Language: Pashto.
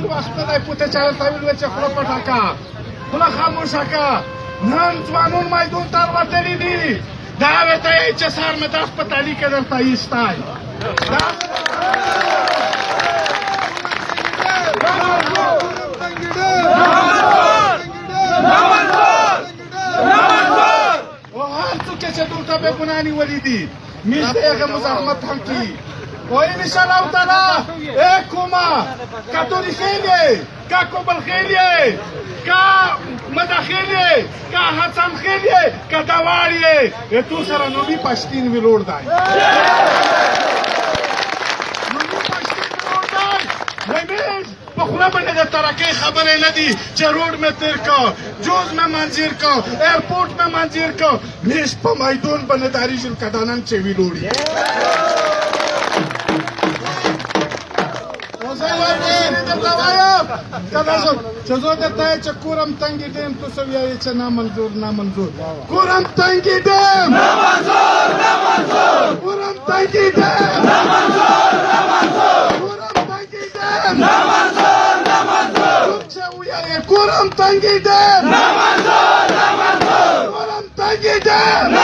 وخت دی پوته چا ورته ویل چې خوله پټه کا خوله خاموشه کا نن ځوانون میدون ته وتلي دي دا ورته یې چې سر مې داس په تالي کې درته ایستی هر څوک چې دلته بې ګناه نیولي دي میز د هغه مزاحمت هم کوي وایي انشاءالله تعالی ای کومه که توریخیل یې که کوبلخیل یې که مداخیل یې که حسنخیل یې که دوار یې تو سره نومي پښتین ویلوړ دی په خوله باندې د ترقۍ خبرې نه دي چې روډ مې تېر کا جوز مې منظیر کا ایرپورټ مې منظیر کا میز په میدون باندې داري ژلکدانان چې ویلوړي چې زه درته یې چې کورم تنګې ډیم تو څه وایې چې نامنظور نامنظور کورم تنګې ډیم کورم تنګې ډیم کورم تنګې ډیم کورم تنګې ډیم